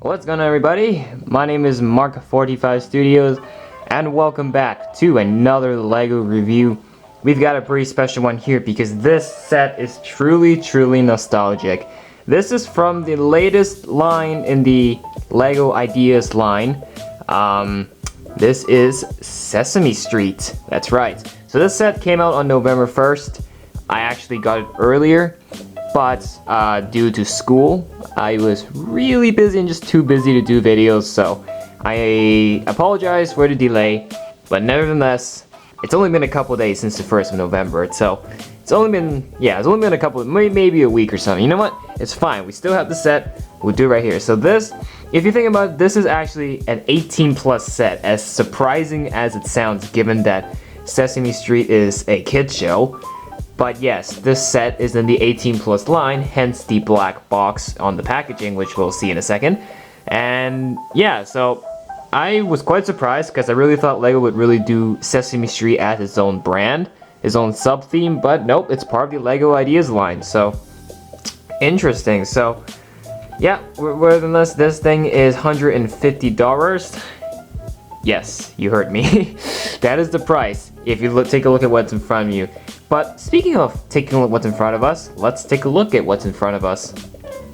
What's going on, everybody? My name is Mark45 Studios and welcome back to another LEGO review. We've got a pretty special one here because this set is truly nostalgic. This is from the latest line in the LEGO Ideas line. This is Sesame Street. That's right. So this set came out on November 1st. I actually got it earlier, but due to school, I was really busy and just too busy to do videos, so I apologize for the delay, but nevertheless, it's only been a couple days since the 1st of November, so it's only been a couple, maybe a week or something. You know what? It's fine. We still have the set. We'll do it right here. So this, if you think about it, this is actually an 18+ set, as surprising as it sounds given that Sesame Street is a kids show. But yes, this set is in the 18+ line, hence the black box on the packaging, which we'll see in a second. And yeah, so I was quite surprised because I really thought LEGO would really do Sesame Street as its own brand, its own sub-theme, but nope, it's part of the LEGO Ideas line, so interesting. So yeah, nevertheless, this thing is $150. Yes, you heard me. That is the price if you take a look at what's in front of you. But speaking of taking a look at what's in front of us, let's take a look at what's in front of us.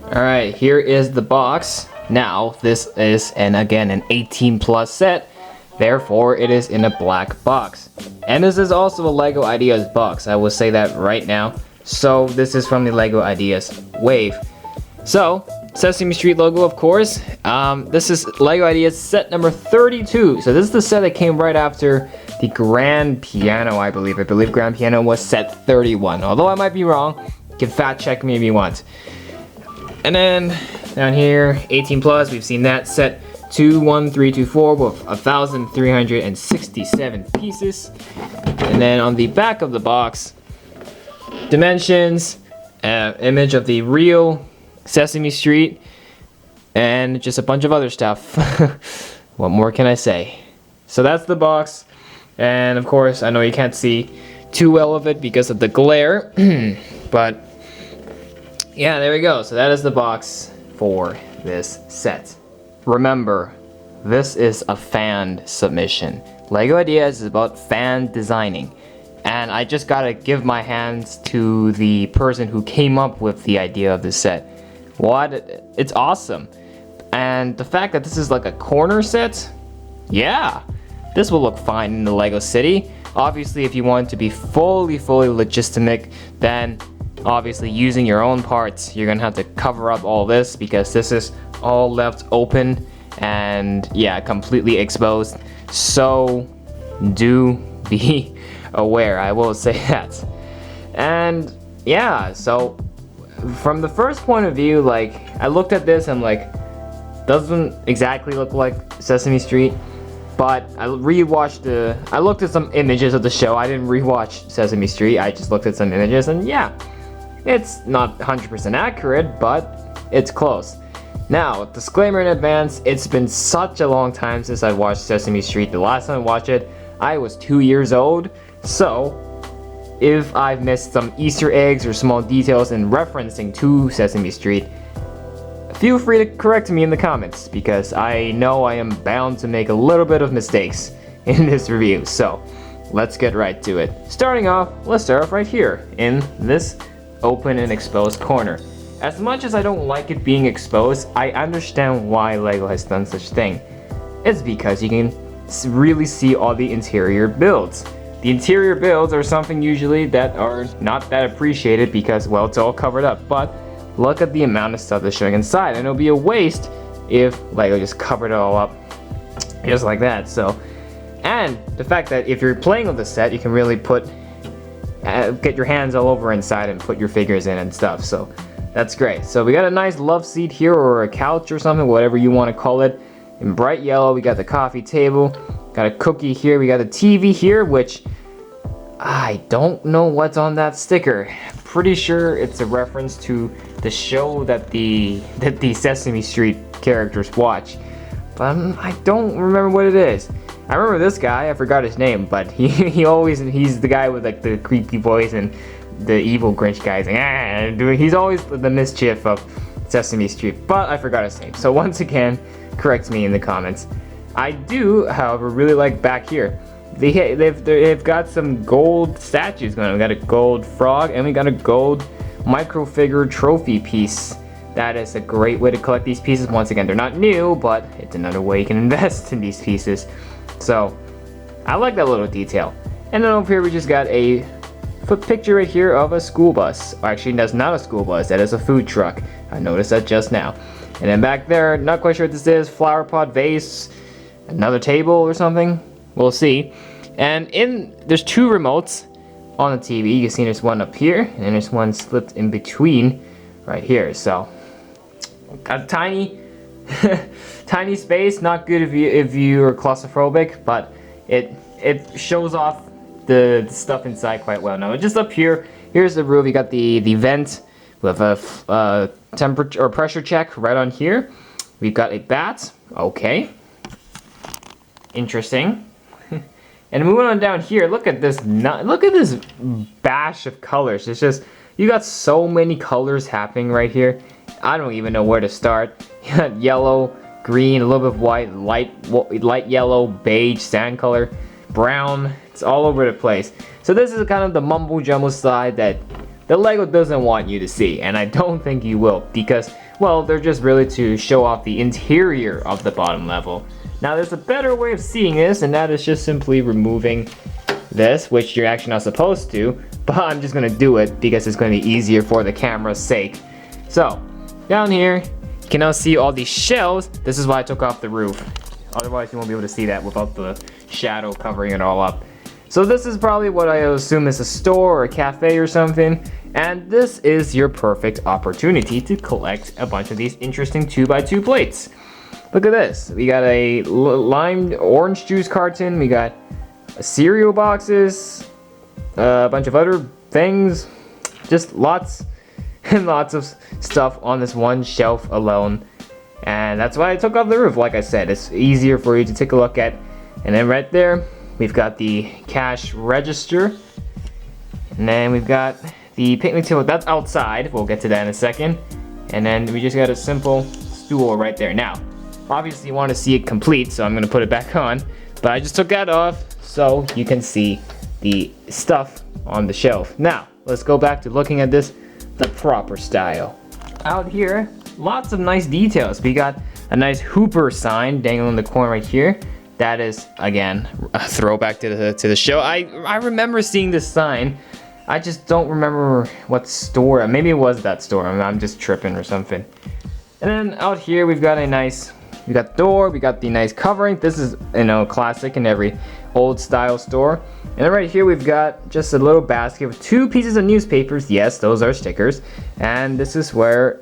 Alright, here is the box. Now, this is, again, an 18+ set. Therefore, it is in a black box. And this is also a LEGO Ideas box. I will say that right now. So, this is from the LEGO Ideas Wave. So, Sesame Street logo, of course. This is LEGO Ideas set number 32. So this is the set that came right after the Grand Piano, I believe. I believe Grand Piano was set 31. Although I might be wrong. You can fact check me if you want. And then down here, 18+, we've seen that set 21324 with 1,367 pieces. And then on the back of the box, dimensions, image of the real Sesame Street, and just a bunch of other stuff. What more can I say? So that's the box, and of course I know you can't see too well of it because of the glare, but yeah, there we go. So that is the box for this set. Remember, this is a fan submission. LEGO Ideas is about fan designing. And I just gotta give my hands to the person who came up with the idea of this set. It's awesome. And the fact that this is like a corner set, yeah, this will look fine in the LEGO City. Obviously, if you want it to be fully legitimate, then obviously using your own parts, you're gonna have to cover up all this because this is all left open and yeah, completely exposed. So do be aware, I will say that. And yeah, so from the first point of view, like, I looked at this and like, doesn't exactly look like Sesame Street, but I looked at some images of the show. I didn't rewatch Sesame Street, I just looked at some images, and yeah, it's not 100% accurate, but it's close. Now, disclaimer in advance, it's been such a long time since I watched Sesame Street. The last time I watched it, I was 2 years old, so if I've missed some Easter eggs or small details in referencing to Sesame Street, feel free to correct me in the comments, because I know I am bound to make a little bit of mistakes in this review. So let's get right to it. Starting off, let's start off right here in this open and exposed corner. As much as I don't like it being exposed, I understand why LEGO has done such thing. It's because you can really see all the interior builds. The interior builds are something usually that are not that appreciated because, well, it's all covered up, but look at the amount of stuff that's showing inside, and it'll be a waste if LEGO just covered it all up just like that. So, and the fact that if you're playing with the set, you can really get your hands all over inside and put your figures in and stuff, so that's great. So we got a nice love seat here, or a couch or something, whatever you want to call it, in bright yellow. We got the coffee table, got a cookie here, we got a TV here, which I don't know what's on that sticker. Pretty sure it's a reference to the show that the Sesame Street characters watch, but I don't remember what it is. I remember this guy, I forgot his name, but he's the guy with like the creepy voice and the evil Grinch guys. He's always the mischief of Sesame Street, but I forgot his name. So once again, correct me in the comments. I do, however, really like back here. They've got some gold statues going on. We got a gold frog and we got a gold micro figure trophy piece. That is a great way to collect these pieces. Once again, they're not new, but it's another way you can invest in these pieces. So I like that little detail. And then over here we just got a picture right here of a school bus. Actually, that's not a school bus, that is a food truck. I noticed that just now. And then back there, not quite sure what this is, flower pot, vase, another table or something. We'll see. And there's two remotes on the TV. You can see there's one up here, and then there's one slipped in between right here. So, a tiny, tiny space. Not good if you are claustrophobic, but it shows off the stuff inside quite well. Now, just up here, here's the roof. You got the vent with a temperature or pressure check right on here. We've got a bat. Okay. Interesting. And moving on down here, look at this bash of colors. It's just, you got so many colors happening right here. I don't even know where to start. You got yellow, green, a little bit of white, light yellow, beige, sand color, brown. It's all over the place. So this is kind of the mumbo jumbo side that the Lego doesn't want you to see, and I don't think you will, because, well, they're just really to show off the interior of the bottom level. Now there's a better way of seeing this, and that is just simply removing this, which you're actually not supposed to, but I'm just gonna do it because it's gonna be easier for the camera's sake. So, down here, you can now see all these shelves. This is why I took off the roof. Otherwise you won't be able to see that without the shadow covering it all up. So this is probably what I assume is a store or a cafe or something. And this is your perfect opportunity to collect a bunch of these interesting 2x2 plates. Look at this. We got a lime orange juice carton. We got cereal boxes, a bunch of other things. Just lots and lots of stuff on this one shelf alone. And that's why I took off the roof. Like I said, it's easier for you to take a look at. And then right there, we've got the cash register. And then we've got the picnic table. That's outside. We'll get to that in a second. And then we just got a simple stool right there. Now, obviously you want to see it complete, so I'm going to put it back on. But I just took that off so you can see the stuff on the shelf. Now, let's go back to looking at this the proper style. Out here, lots of nice details. We got a nice Hooper sign dangling in the corner right here. That is, again, a throwback to the show. I remember seeing this sign. I just don't remember what store. Maybe it was that store. I'm just tripping or something. And then out here, we've got a nice, we got the door, we got the nice covering. This is, classic in every old style store. And then right here, we've got just a little basket with 2 pieces of newspapers. Yes, those are stickers. And this is where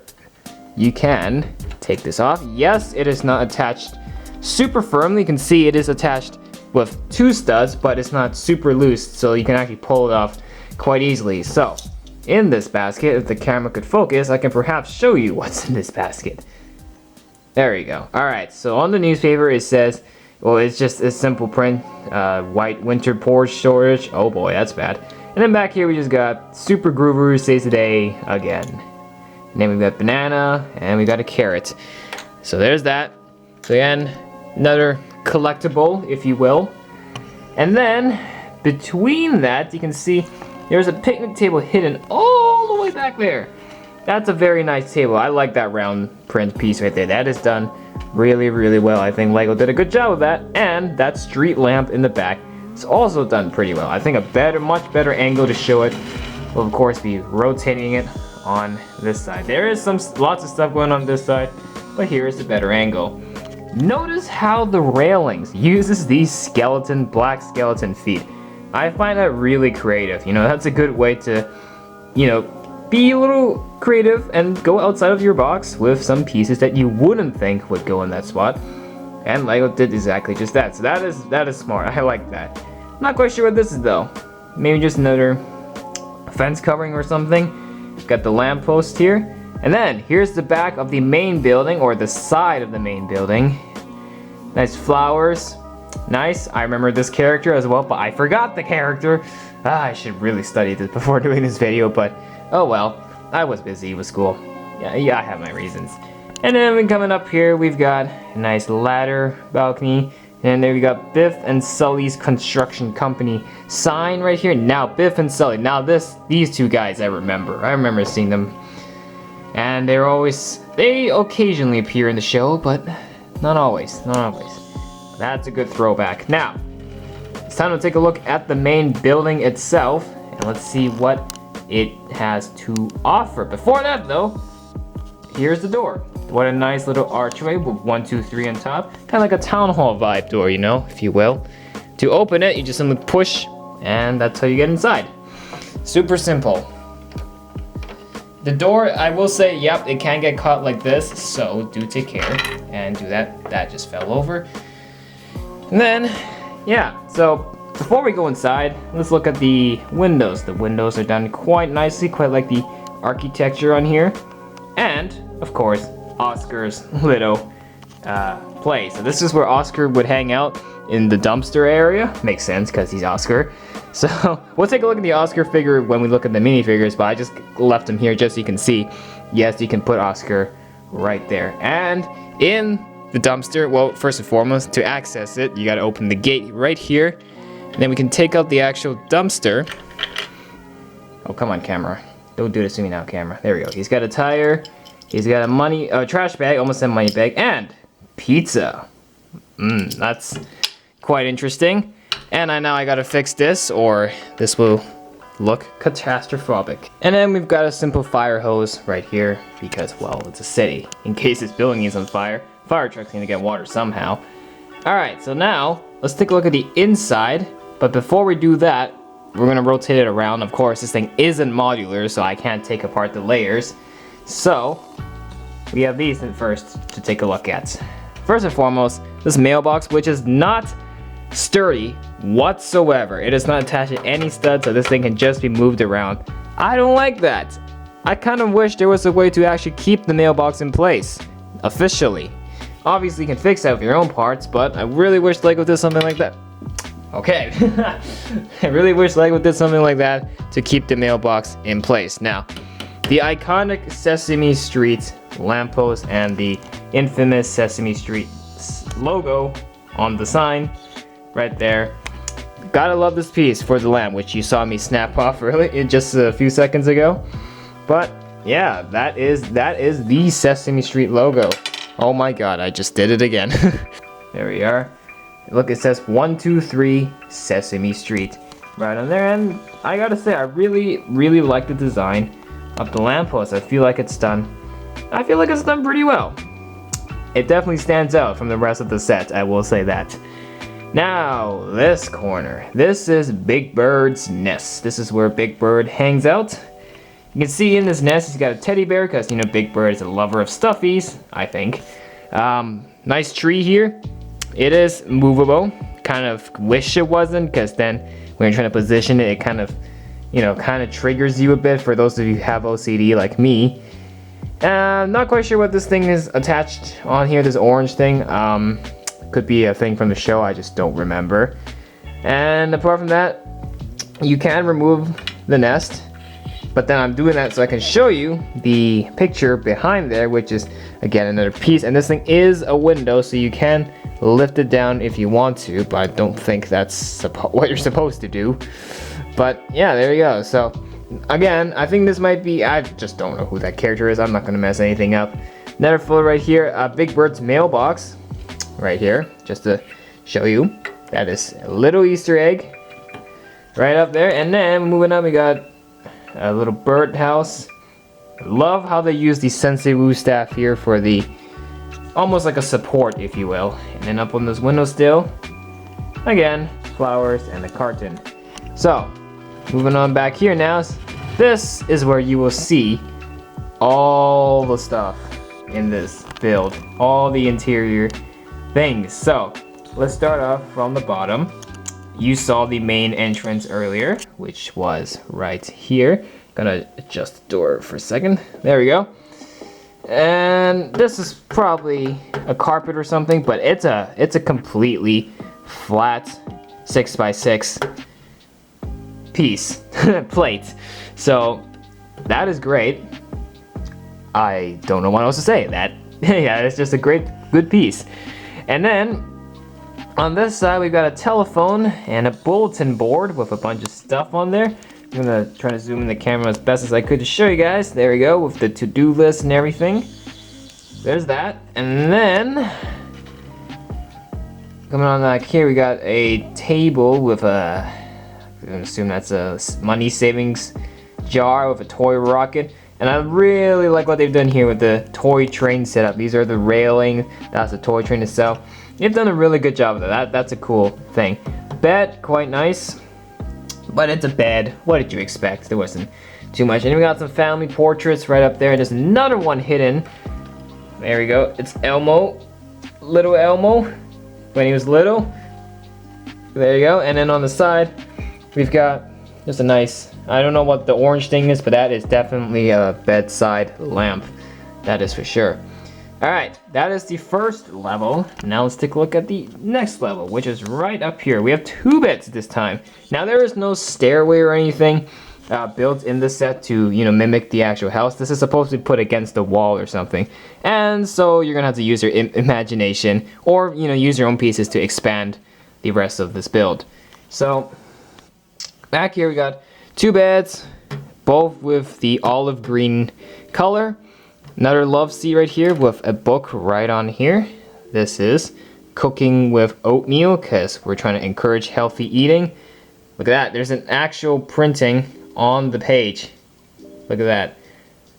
you can take this off. Yes, it is not attached super firmly. You can see it is attached with 2 studs, but it's not super loose, so you can actually pull it off quite easily. So, in this basket, if the camera could focus, I can perhaps show you what's in this basket. There you go. Alright, so on the newspaper it says, well, it's just a simple print, white winter porch storage. Oh boy, that's bad. And then back here we just got Super Groover says today again. And then we've got banana, and we got a carrot. So there's that. So again, another collectible, if you will. And then, between that, you can see there's a picnic table hidden all the way back there. That's a very nice table. I like that round print piece right there. That is done really, really well. I think Lego did a good job with that. And that street lamp in the back is also done pretty well. I think a much better angle to show it will, of course, be rotating it on this side. There is lots of stuff going on this side, but here is the better angle. Notice how the railings uses these black skeleton feet. I find that really creative. That's a good way to, be a little creative and go outside of your box with some pieces that you wouldn't think would go in that spot. And Lego did exactly just that. So that is smart. I like that. Not quite sure what this is though. Maybe just another fence covering or something. Got the lamppost here. And then here's the back of the main building, or the side of the main building. Nice flowers. Nice. I remember this character as well, but I forgot the character. I should really study this before doing this video, but oh well. I was busy with school. Yeah, I have my reasons. And then coming up here, we've got a nice ladder balcony. And there we got Biff and Sully's Construction Company sign right here. Now Biff and Sully. Now these two guys I remember seeing them. And they occasionally appear in the show, but not always. That's a good throwback. Now, it's time to take a look at the main building itself. And let's see what it has to offer. Before that though, here's the door. What a nice little archway with 1, 2, 3 on top. Kind of like a town hall vibe door, you know, if you will. To open it, you just simply push, and that's how you get inside. Super simple. The door, I will say, yep, it can get caught like this, so do take care and do that. That just fell over. And then, yeah, so before we go inside, let's look at the windows. The windows are done quite nicely, quite like the architecture on here. And, of course, Oscar's little place. So this is where Oscar would hang out, in the dumpster area. Makes sense because he's Oscar. So we'll take a look at the Oscar figure when we look at the minifigures, but I just left him here just so you can see. Yes, you can put Oscar right there. And in the dumpster, well, first and foremost, to access it, you gotta open the gate right here. And then we can take out the actual dumpster. Oh, come on, camera. Don't do this to me now, camera. There we go. He's got a tire. He's got a trash bag, almost a money bag, and pizza. That's quite interesting. And now I gotta fix this, or this will look catastrophic. And then we've got a simple fire hose right here, because, well, it's a city. In case this building is on fire, fire trucks need to get water somehow. Alright, so now, let's take a look at the inside. But before we do that, we're gonna rotate it around. Of course, this thing isn't modular, so I can't take apart the layers. So, we have these first to take a look at. First and foremost, this mailbox, which is not sturdy whatsoever. It is not attached to any stud, so this thing can just be moved around. I don't like that. I kind of wish there was a way to actually keep the mailbox in place, officially. Obviously, you can fix that with your own parts, but I really wish LEGO did something like that. Okay, I really wish LEGO did something like that to keep the mailbox in place. Now, the iconic Sesame Street lamppost and the infamous Sesame Street logo on the sign right there. Gotta love this piece for the lamp, which you saw me snap off earlier, just a few seconds ago. But yeah, that is the Sesame Street logo. Oh my god, I just did it again. There we are. Look, it says 1, 2, 3 Sesame Street right on there, and I gotta say, I really like the design of the lamppost. I feel like it's done pretty well. It definitely stands out from the rest of the set, I will say that. Now, this corner. This is Big Bird's nest. This is where Big Bird hangs out. You can see in this nest, he's got a teddy bear, because, you know, Big Bird is a lover of stuffies, I think. Nice tree here. It is movable. Kind of wish it wasn't, because then when you're trying to position it, it kind of, you know, kind of triggers you a bit for those of you who have OCD like me. Not quite sure what this thing is attached on here, this orange thing. Could be a thing from the show, I just don't remember. And apart from that, you can remove the nest, but then I'm doing that so I can show you the picture behind there, which is, again, another piece. And this thing is a window, so you can lift it down if you want to, but I don't think that's what you're supposed to do. But yeah, there you go. So again, I think this might be, I just don't know who that character is. I'm not gonna mess anything up. Another photo right here, Big Bird's mailbox right here, just to show you. That is a little Easter egg right up there. And then moving up, we got a little bird house. Love how they use the Sensei Wu staff here for the, almost like a support, if you will. And then up on this window still, again, flowers and a carton. So, moving on back here now, this is where you will see all the stuff in this build, all the interior things. So, let's start off from the bottom. You saw the main entrance earlier, which was right here. Gonna adjust the door for a second. There we go. And this is probably a carpet or something, but it's a completely flat 6x6 piece plate. So that is great. I don't know what else to say. That, yeah, it's just a good piece. And then on this side, we've got a telephone and a bulletin board with a bunch of stuff on there. I'm gonna try to zoom in the camera as best as I could to show you guys. There we go, with the to-do list and everything. There's that. And then coming on back here, we got a table with a, I'm gonna assume that's a money savings jar with a toy rocket. And I really like what they've done here with the toy train setup. These are the railing, that's the toy train itself. They've done a really good job of that. That's a cool thing. Bed, quite nice. But it's a bed. What did you expect? There wasn't too much. And we got some family portraits right up there. There's another one hidden. There we go. It's Elmo. Little Elmo. When he was little. There you go. And then on the side, we've got just a nice, I don't know what the orange thing is, but that is definitely a bedside lamp. That is for sure. Alright, that is the first level. Now let's take a look at the next level, which is right up here. We have 2 beds this time. Now there is no stairway or anything built in the set to, mimic the actual house. This is supposed to be put against the wall or something. And so you're gonna have to use your imagination or, use your own pieces to expand the rest of this build. So, back here we got 2 beds, both with the olive green color. Another love seat right here with a book right on here. This is cooking with oatmeal because we're trying to encourage healthy eating. Look at that, there's an actual printing on the page. Look at that.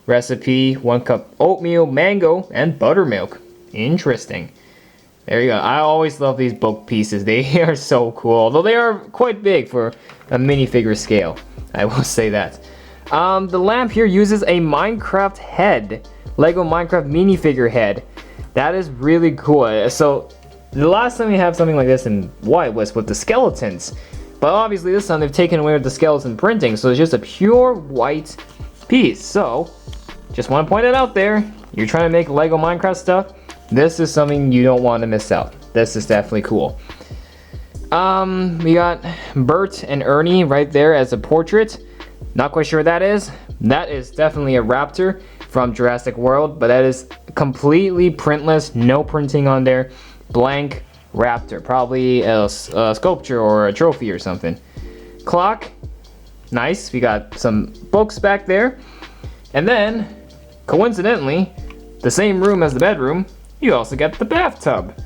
Recipe, 1 cup oatmeal, mango, and buttermilk. Interesting. There you go. I always love these book pieces. They are so cool, although they are quite big for a minifigure scale. I will say that. The lamp here uses a Minecraft head. Lego Minecraft minifigure head. That is really cool. So the last time we have something like this in white was with the skeletons. But obviously this time they've taken away with the skeleton printing. So it's just a pure white piece. So just want to point it out there. You're trying to make Lego Minecraft stuff. This is something you don't want to miss out. This is definitely cool. We got Bert and Ernie right there as a portrait. Not quite sure what that is. That is definitely a raptor from Jurassic World, but that is completely printless, no printing on there. Blank raptor, probably a sculpture or a trophy or something. Clock, nice. We got some books back there. And then, coincidentally, the same room as the bedroom, you also get the bathtub.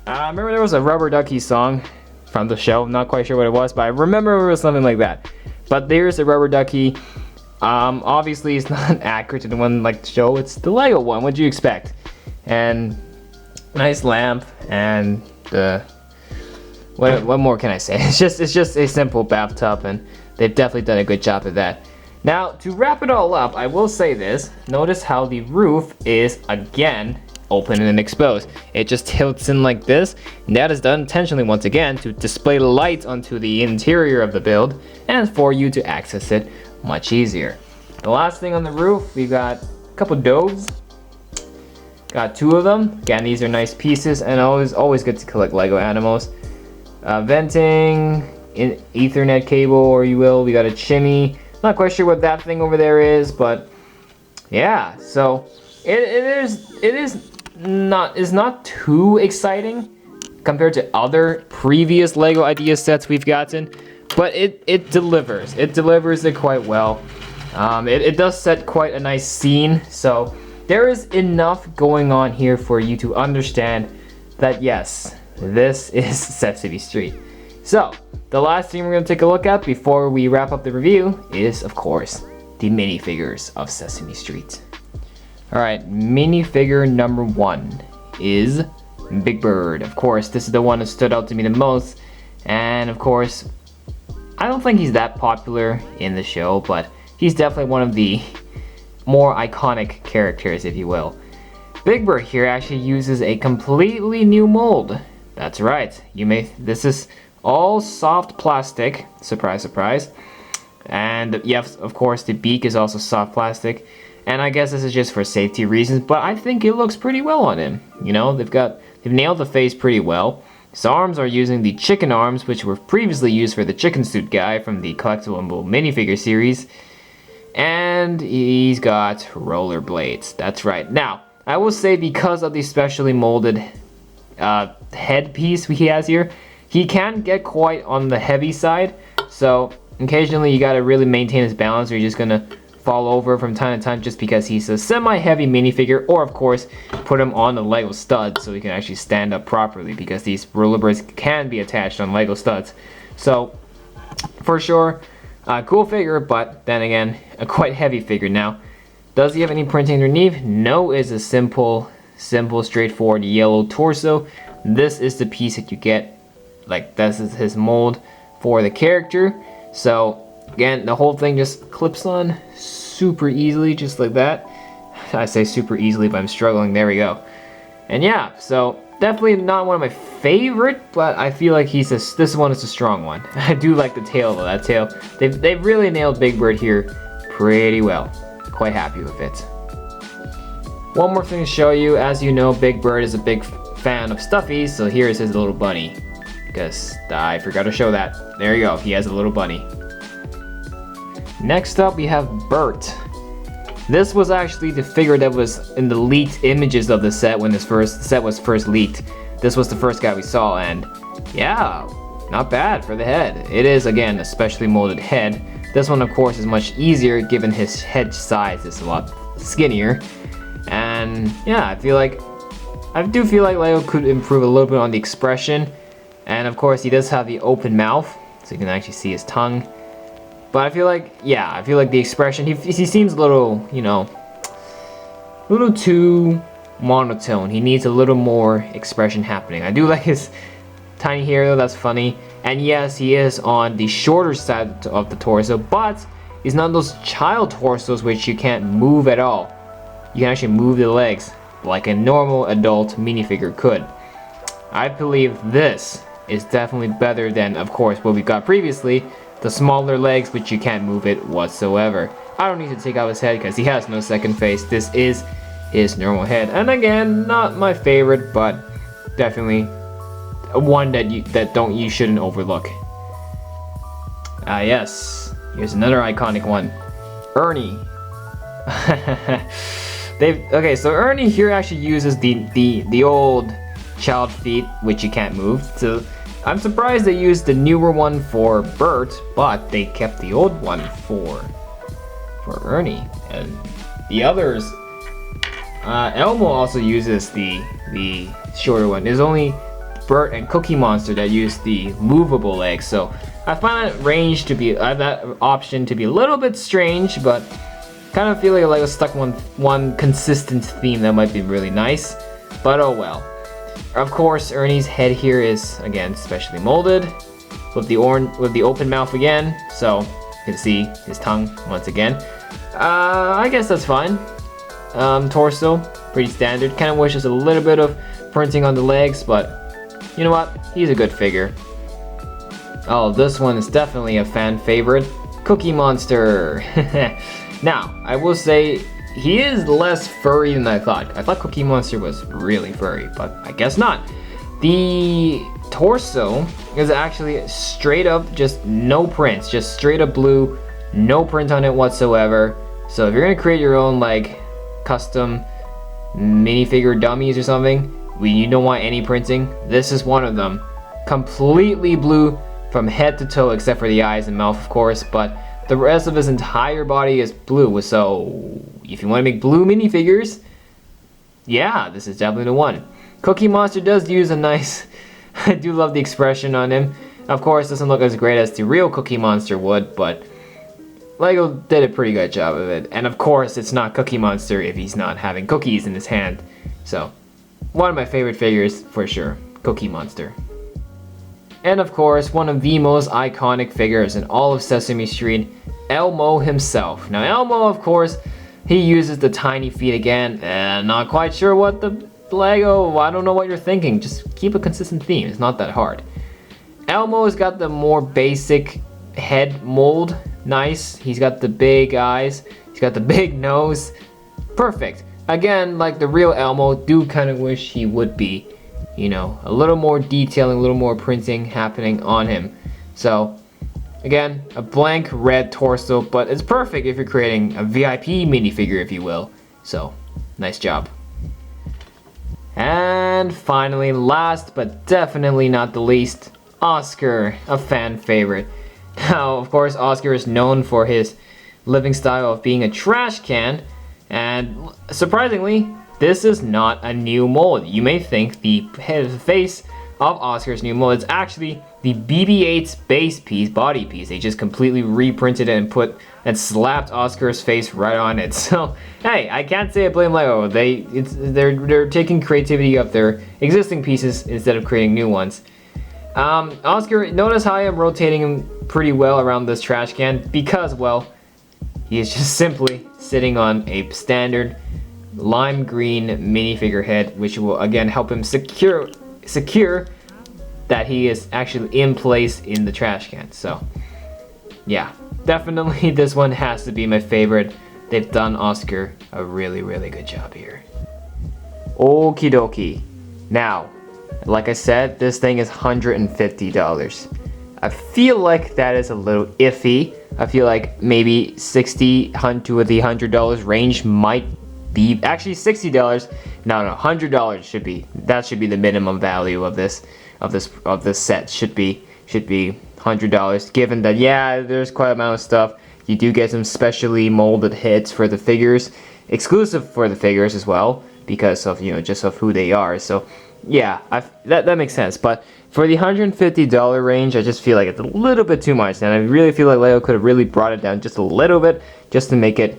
Remember there was a Rubber Ducky song from the show, not quite sure what it was, but I remember it was something like that. But there's a Rubber Ducky. Obviously it's not accurate to the one like the show, it's the Lego one, what'd you expect? And nice lamp and what more can I say? It's just a simple bathtub and they've definitely done a good job of that. Now to wrap it all up, I will say this, notice how the roof is again open and exposed. It just tilts in like this, and that is done intentionally once again to display light onto the interior of the build and for you to access it much easier. The last thing on the roof, we've got a couple doves. Got 2 of them. Again, these are nice pieces and always good to collect Lego animals. Venting, Ethernet cable, or you will. We got a chimney. Not quite sure what that thing over there is, but yeah. So it is not too exciting compared to other previous Lego idea sets we've gotten, but it delivers. It delivers it quite well. It does set quite a nice scene, so there is enough going on here for you to understand that yes, this is Sesame Street. So the last thing we're going to take a look at before we wrap up the review is, of course, the minifigures of Sesame Street. Alright, minifigure number 1 is Big Bird. Of course, this is the one that stood out to me the most, and of course, I don't think he's that popular in the show, but he's definitely one of the more iconic characters, if you will. Big Bird here actually uses a completely new mold. That's right, this is all soft plastic, surprise surprise. And yes, of course, the beak is also soft plastic. And I guess this is just for safety reasons, but I think it looks pretty well on him. You know, they've nailed the face pretty well. His arms are using the chicken arms, which were previously used for the chicken suit guy from the collectible minifigure series. And he's got rollerblades. That's right. Now, I will say because of the specially molded headpiece he has here, he can get quite on the heavy side. So occasionally you gotta really maintain his balance, or you're just gonna fall over from time to time just because he's a semi-heavy minifigure. Or of course, put him on the Lego studs so he can actually stand up properly, because these rollerblades can be attached on Lego studs. So for sure, cool figure, but then again, a quite heavy figure. Now, does he have any printing underneath? No, it's a simple, straightforward yellow torso. This is the piece that you get, like this is his mold for the character. So again, the whole thing just clips on super easily, just like that. I say super easily, but I'm struggling. There we go. And yeah, so definitely not one of my favorite, but I feel like this one is a strong one. I do like the tail though. That tail, they've really nailed Big Bird here pretty well. Quite happy with it. One more thing to show you. As you know, Big Bird is a big fan of stuffies, so here is his little bunny. Because I forgot to show that. There you go, he has a little bunny. Next up we have Bert. This was actually the figure that was in the leaked images of the set when this set was first leaked. This was the first guy we saw, and yeah, not bad for the head. It is, again, a specially molded head. This one, of course, is much easier given his head size is a lot skinnier. And yeah, I do feel like Lego could improve a little bit on the expression. And of course, he does have the open mouth, so you can actually see his tongue. But I feel like the expression, he seems a little, you know, a little too monotone. He needs a little more expression happening. I do like his tiny hair though, that's funny. And yes, he is on the shorter side of the torso, but he's not those child torsos which you can't move at all. You can actually move the legs like a normal adult minifigure could. I believe this is definitely better than, of course, what we got previously. The smaller legs, which you can't move it whatsoever. I don't need to take out his head because he has no second face. This is his normal head. And again, not my favorite, but definitely one that you shouldn't overlook. Yes, here's another iconic one. Ernie. Okay, so Ernie here actually uses the old child feet, which you can't move. So I'm surprised they used the newer one for Bert, but they kept the old one for Ernie. And the others, Elmo also uses the shorter one. There's only Bert and Cookie Monster that use the movable legs. So I find that option to be a little bit strange, but kind of feel like Lego stuck one consistent theme that might be really nice. But oh well. Of course, Ernie's head here is, again, specially molded with the open mouth again, so you can see his tongue once again. I guess that's fine. Torso, pretty standard. Kind of wish there's a little bit of printing on the legs, but you know what? He's a good figure. Oh, this one is definitely a fan favorite. Cookie Monster. Now, I will say, he is less furry than I thought. I thought Cookie Monster was really furry, but I guess not. The torso is actually straight up, just no prints, just straight up blue, no print on it whatsoever. So if you're gonna create your own like custom minifigure dummies or something, you don't want any printing, this is one of them. Completely blue from head to toe except for the eyes and mouth, of course, but the rest of his entire body is blue. So if you want to make blue minifigures, yeah, this is definitely the one. Cookie Monster does use a nice, I do love the expression on him. Of course, doesn't look as great as the real Cookie Monster would, but Lego did a pretty good job of it. And of course, it's not Cookie Monster if he's not having cookies in his hand. So, one of my favorite figures for sure, Cookie Monster. And of course, one of the most iconic figures in all of Sesame Street, Elmo himself. Now Elmo, of course, he uses the tiny feet again, and not quite sure what the Lego, I don't know what you're thinking. Just keep a consistent theme, it's not that hard. Elmo's got the more basic head mold, nice. He's got the big eyes, he's got the big nose, perfect. Again, like the real Elmo, do kind of wish he would be, you know, a little more detailing, a little more printing happening on him. So Again, a blank red torso, but it's perfect if you're creating a VIP minifigure, if you will. So, nice job. And finally, last but definitely not the least, Oscar, a fan favorite. Now, of course, Oscar is known for his living style of being a trash can, and surprisingly, this is not a new mold. You may think the face of Oscar's new mold is actually the BB-8's base piece, body piece. They just completely reprinted it and slapped Oscar's face right on it. So hey, I can't say I blame Lego. They're taking creativity of their existing pieces instead of creating new ones. Oscar, notice how I am rotating him pretty well around this trash can because, well, he is just simply sitting on a standard lime green minifigure head, which will again help him secure that he is actually in place in the trash can. So yeah, definitely this one has to be my favorite. They've done Oscar a really good job here. Okie dokie. Now, like I said, this thing is $150. I feel like that is a little iffy. I feel like maybe $60 to the $100 range might be actually $60. No, $100 should be the minimum value of this set. Should be $100. Given that, yeah, there's quite a amount of stuff. You do get some specially molded heads for the figures, exclusive for the figures as well, because of just of who they are. So yeah, that makes sense. But for the $150 range, I just feel like it's a little bit too much, and I really feel like Lego could have really brought it down just a little bit, just to make it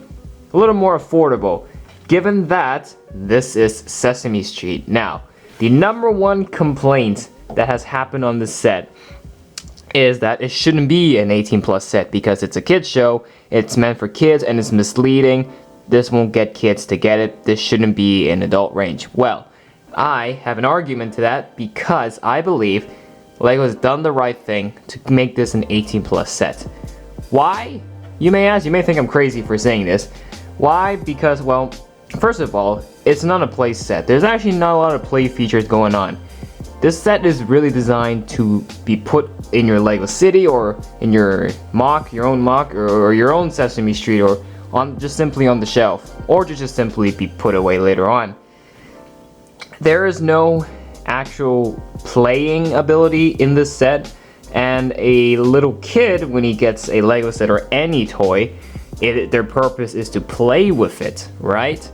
a little more affordable. Given that this is Sesame Street. Now, the #1 complaint that has happened on this set is that it shouldn't be an 18+ set because it's a kids show, it's meant for kids, and it's misleading. This won't get kids to get it. This shouldn't be an adult range. Well, I have an argument to that because I believe Lego has done the right thing to make this an 18+ set. Why? You may ask, you may think I'm crazy for saying this. Why? Because, well, first of all, it's not a play set. There's actually not a lot of play features going on. This set is really designed to be put in your Lego City or in your own mock, or your own Sesame Street, or just simply on the shelf, or to just simply be put away later on. There is no actual playing ability in this set, and a little kid, when he gets a Lego set or any toy, their purpose is to play with it, right?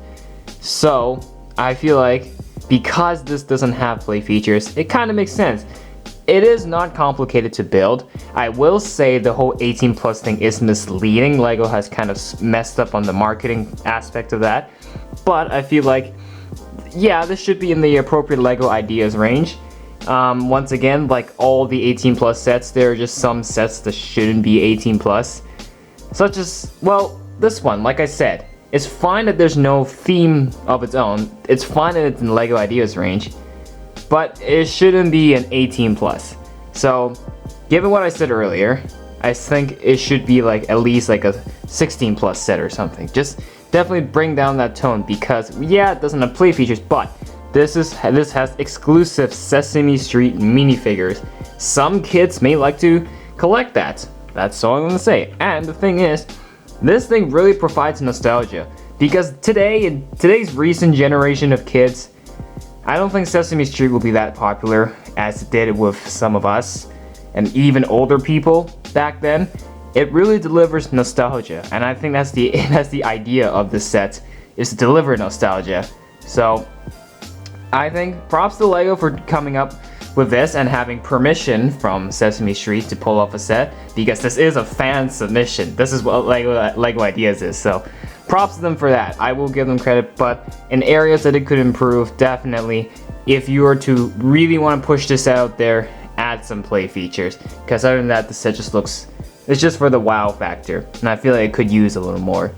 So I feel like because this doesn't have play features, it kind of makes sense. It is not complicated to build. I will say the whole 18+ thing is misleading. Lego has kind of messed up on the marketing aspect of that, but I feel like, yeah, this should be in the appropriate Lego ideas range. Once again, like all the 18+ sets, there are just some sets that shouldn't be 18+. Such as, well, this one, like I said, it's fine that there's no theme of its own. It's fine that it's in Lego ideas range, but it shouldn't be an 18+. So, given what I said earlier, I think it should be like at least like a 16+ set or something. Just definitely bring down that tone because, yeah, it doesn't have play features, but this has exclusive Sesame Street minifigures. Some kids may like to collect that. That's all I'm gonna say. And the thing is, this thing really provides nostalgia because today, in today's recent generation of kids, I don't think Sesame Street will be that popular as it did with some of us and even older people back then. It really delivers nostalgia, and I think that's the idea of this set, is to deliver nostalgia. So I think props to Lego for coming up with this and having permission from Sesame Street to pull off a set, because this is a fan submission. This is what Lego Ideas is, so props to them for that. I will give them credit, but in areas that it could improve, definitely, if you were to really want to push this out there, add some play features, because other than that, the set just looks, it's just for the wow factor, and I feel like it could use a little more.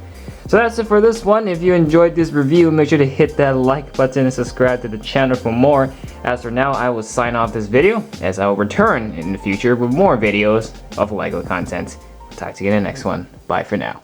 So that's it for this one. If you enjoyed this review, make sure to hit that like button and subscribe to the channel for more. As for now, I will sign off this video, as I will return in the future with more videos of Lego content. Talk to you in the next one. Bye for now.